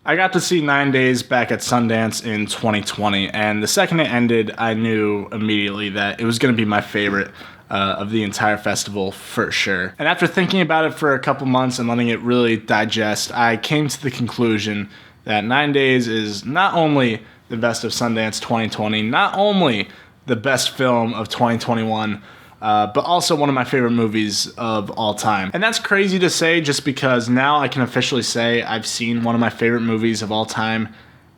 I got to see 9 Days back at Sundance in 2020, and the second it ended, I knew immediately that it was going to be my favorite of the entire festival for sure. And after thinking about it for a couple months and letting it really digest, I came to the conclusion that 9 Days is not only the best of Sundance 2020, not only the best film of 2021, but also one of my favorite movies of all time. And that's crazy to say just because now I can officially say I've seen one of my favorite movies of all time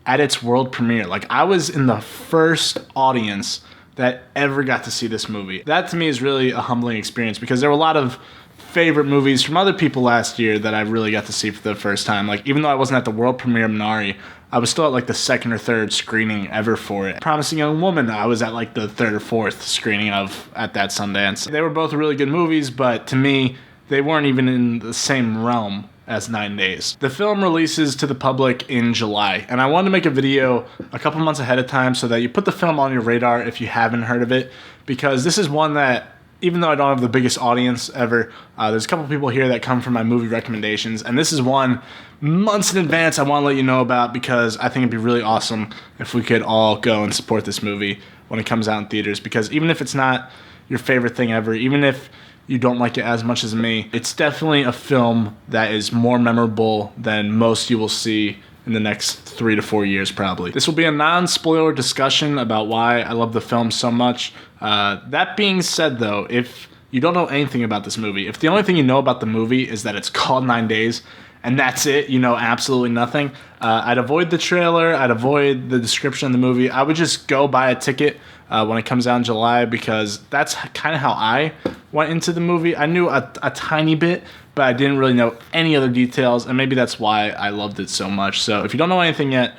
at its world premiere. Like, I was in the first audience that ever got to see this movie. That to me is really a humbling experience because there were a lot of favorite movies from other people last year that I really got to see for the first time. Like, even though I wasn't at the world premiere of Minari, I was still at like the second or third screening ever for it. Promising Young Woman, I was at like the third or fourth screening of at that Sundance. They were both really good movies, but to me, they weren't even in the same realm as 9 Days. The film releases to the public in July, and I wanted to make a video a couple months ahead of time so that you put the film on your radar if you haven't heard of it, because this is one that, even though I don't have the biggest audience ever, there's a couple people here that come from my movie recommendations, and this is one months in advance I want to let you know about because I think it'd be really awesome if we could all go and support this movie when it comes out in theaters, because even if it's not your favorite thing ever, even if you don't like it as much as me, it's definitely a film that is more memorable than most you will see in the next 3 to 4 years probably. This will be a non-spoiler discussion about why I love the film so much. That being said though, if you don't know anything about this movie, if the only thing you know about the movie is that it's called 9 Days, and that's it, you know absolutely nothing, I'd avoid the trailer, I'd avoid the description of the movie. I would just go buy a ticket when it comes out in July, because that's kind of how I went into the movie. I knew a tiny bit, but I didn't really know any other details, and maybe that's why I loved it so much. So if you don't know anything yet,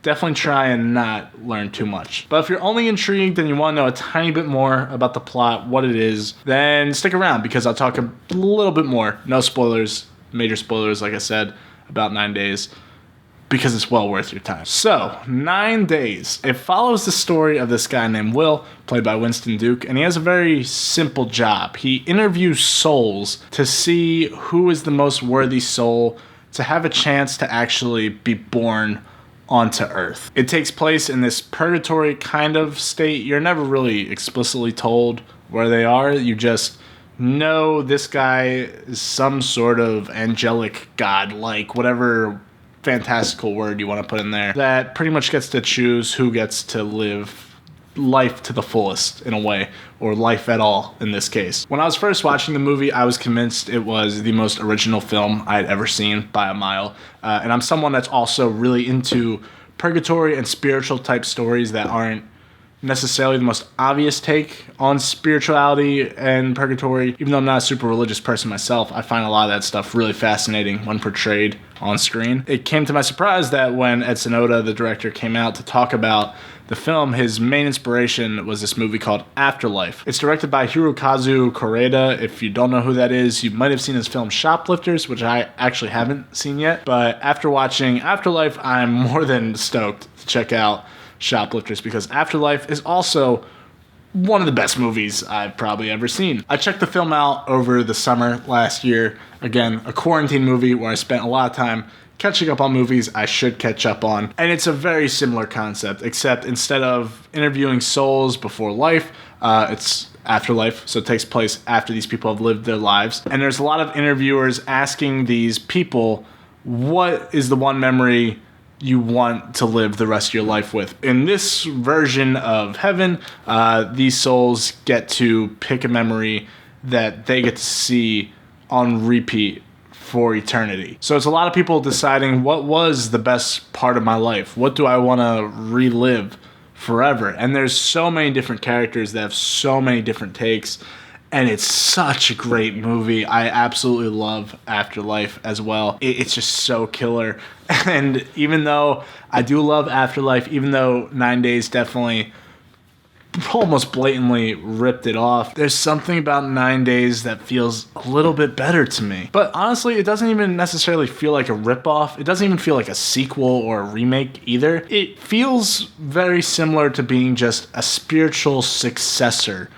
definitely try and not learn too much. But if you're only intrigued and you want to know a tiny bit more about the plot, what it is, then stick around because I'll talk a little bit more. No spoilers, major spoilers, like I said, about 9 Days, because it's well worth your time. So, 9 Days. It follows the story of this guy named Will, played by Winston Duke, and he has a very simple job. He interviews souls to see who is the most worthy soul to have a chance to actually be born onto Earth. It takes place in this purgatory kind of state. You're never really explicitly told where they are. You just know this guy is some sort of angelic god, like whatever fantastical word you want to put in there, that pretty much gets to choose who gets to live life to the fullest in a way, or life at all in this case. When I was first watching the movie, I was convinced it was the most original film I had ever seen by a mile, and I'm someone that's also really into purgatory and spiritual type stories that aren't necessarily the most obvious take on spirituality and purgatory. Even though I'm not a super religious person myself, I find a lot of that stuff really fascinating when portrayed on screen. It came to my surprise that when Edson Oda, the director, came out to talk about the film, his main inspiration was this movie called Afterlife. It's directed by Hirokazu Kore-eda. If you don't know who that is, you might have seen his film Shoplifters, which I actually haven't seen yet. But after watching Afterlife, I'm more than stoked to check out Shoplifters, because Afterlife is also one of the best movies I've probably ever seen. I checked the film out over the summer last year. Again, a quarantine movie where I spent a lot of time catching up on movies I should catch up on. And it's a very similar concept, except instead of interviewing souls before life, it's afterlife, so it takes place after these people have lived their lives. And there's a lot of interviewers asking these people, what is the one memory you want to live the rest of your life with? In this version of heaven, these souls get to pick a memory that they get to see on repeat for eternity. So it's a lot of people deciding, what was the best part of my life? What do I want to relive forever? And there's so many different characters that have so many different takes, and it's such a great movie. I absolutely love Afterlife as well. It's just so killer. And even though I do love Afterlife, even though 9 Days definitely almost blatantly ripped it off, there's something about 9 Days that feels a little bit better to me. But honestly, it doesn't even necessarily feel like a ripoff. It doesn't even feel like a sequel or a remake either. It feels very similar to being just a spiritual successor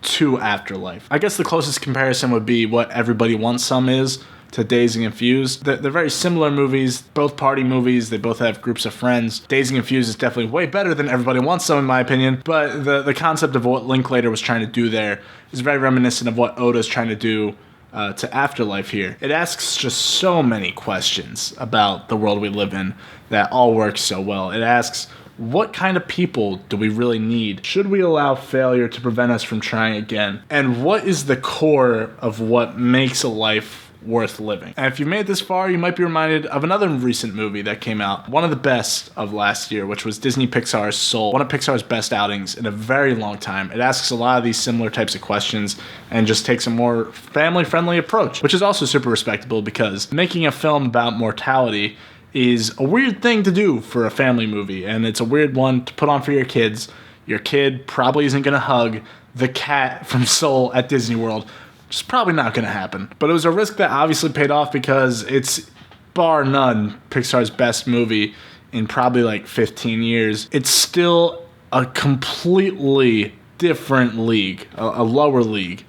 to Afterlife. I guess the closest comparison would be what Everybody Wants Some is to Dazed and Confused. They're very similar movies, both party movies. They both have groups of friends. Dazed and Confused is definitely way better than Everybody Wants Some, in my opinion, but the concept of what Linklater was trying to do there is very reminiscent of what Oda's trying to do to Afterlife here. It asks just so many questions about the world we live in that all work so well. It asks, what kind of people do we really need? Should we allow failure to prevent us from trying again? And what is the core of what makes a life worth living? And if you made it this far, you might be reminded of another recent movie that came out, one of the best of last year, which was Disney Pixar's Soul, one of Pixar's best outings in a very long time. It asks a lot of these similar types of questions and just takes a more family-friendly approach, which is also super respectable because making a film about mortality is a weird thing to do for a family movie, and it's a weird one to put on for your kids. Your kid probably isn't going to hug the cat from Soul at Disney World. It's probably not going to happen. But it was a risk that obviously paid off because it's, bar none, Pixar's best movie in probably like 15 years. It's still a completely different league, a lower league,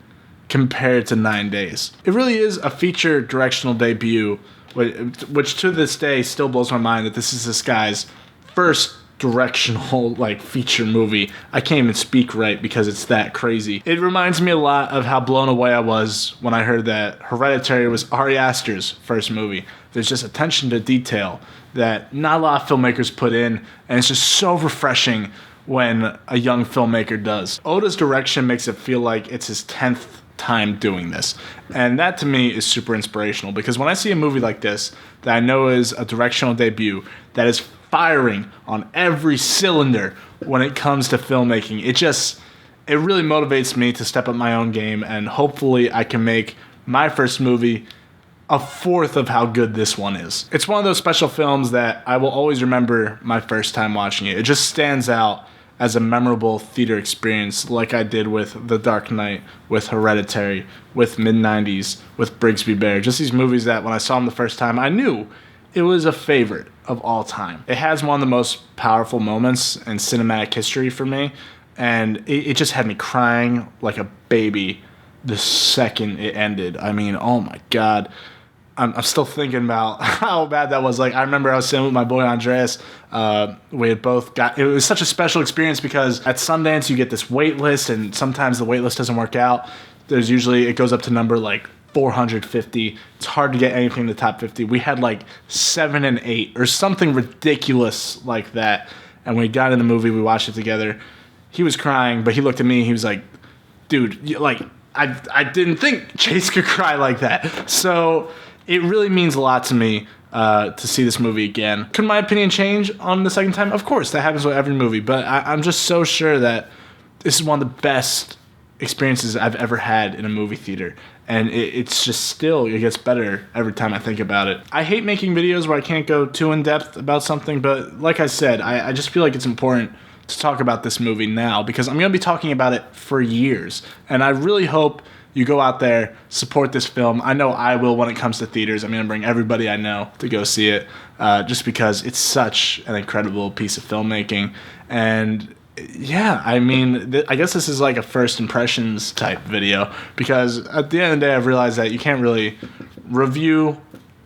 compared to 9 Days. It really is a feature directional debut, which to this day still blows my mind that this is this guy's first directional like feature movie. I can't even speak right because it's that crazy. It reminds me a lot of how blown away I was when I heard that Hereditary was Ari Aster's first movie. There's just attention to detail that not a lot of filmmakers put in, and it's just so refreshing when a young filmmaker does. Oda's direction makes it feel like it's his 10th time doing this, and that to me is super inspirational because when I see a movie like this that I know is a directional debut that is firing on every cylinder when it comes to filmmaking, it really motivates me to step up my own game, and hopefully I can make my first movie a fourth of how good this one is. It's one of those special films that I will always remember my first time watching it. It just stands out as a memorable theater experience like I did with The Dark Knight, with Hereditary, with Mid-90s, with Brigsby Bear. Just these movies that when I saw them the first time, I knew it was a favorite of all time. It has one of the most powerful moments in cinematic history for me, and it just had me crying like a baby the second it ended. I mean, oh my God. I'm still thinking about how bad that was. Like, I remember I was sitting with my boy Andreas. We had both it was such a special experience because at Sundance you get this wait list, and sometimes the wait list doesn't work out. It goes up to number like 450. It's hard to get anything in the top 50. We had like 7 and 8 or something ridiculous like that. And when we got in the movie, we watched it together. He was crying, but he looked at me. He was like, dude, like, I didn't think Chase could cry like that. So it really means a lot to me to see this movie again. Could my opinion change on the second time? Of course, that happens with every movie. But I'm just so sure that this is one of the best experiences I've ever had in a movie theater. And it's just still, it gets better every time I think about it. I hate making videos where I can't go too in depth about something, but like I said, I just feel like it's important to talk about this movie now because I'm going to be talking about it for years. And I really hope you go out there, support this film. I know I will when it comes to theaters. I'm going to bring everybody I know to go see it just because it's such an incredible piece of filmmaking. And yeah, I mean, I guess this is like a first impressions type video because at the end of the day, I've realized that you can't really review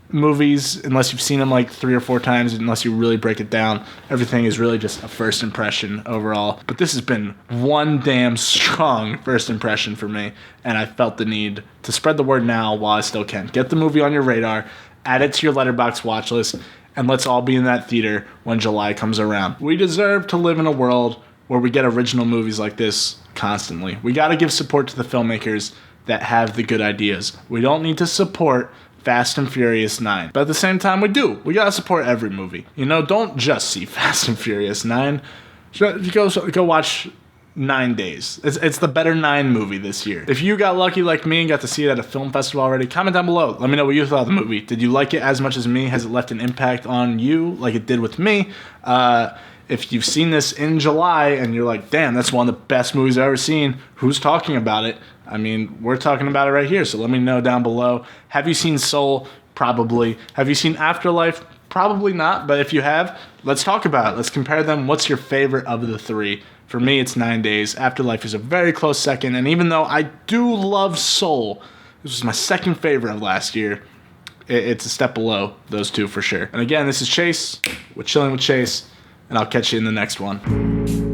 movies unless you've seen them like 3 or 4 times, unless you really break it down. Everything is really just a first impression overall. But this has been one damn strong first impression for me, and I felt the need to spread the word now while I still can. Get the movie on your radar, add it to your Letterboxd watch list, and let's all be in that theater when July comes around. We deserve to live in a world where we get original movies like this constantly. We got to give support to the filmmakers that have the good ideas. We don't need to support Fast and Furious 9. But at the same time, we do. We got to support every movie. You know, don't just see Fast and Furious 9. Go watch 9 Days. It's the better 9 movie this year. If you got lucky like me and got to see it at a film festival already, comment down below. Let me know what you thought of the movie. Did you like it as much as me? Has it left an impact on you like it did with me? If you've seen this in July and you're like, damn, that's one of the best movies I've ever seen, who's talking about it? I mean, we're talking about it right here, so let me know down below. Have you seen Soul? Probably. Have you seen Afterlife? Probably not, but if you have, let's talk about it. Let's compare them. What's your favorite of the 3? For me, it's 9 Days. Afterlife is a very close second, and even though I do love Soul, this was my second favorite of last year, it's a step below those two for sure. And again, this is Chase with Chilling with Chase, and I'll catch you in the next one.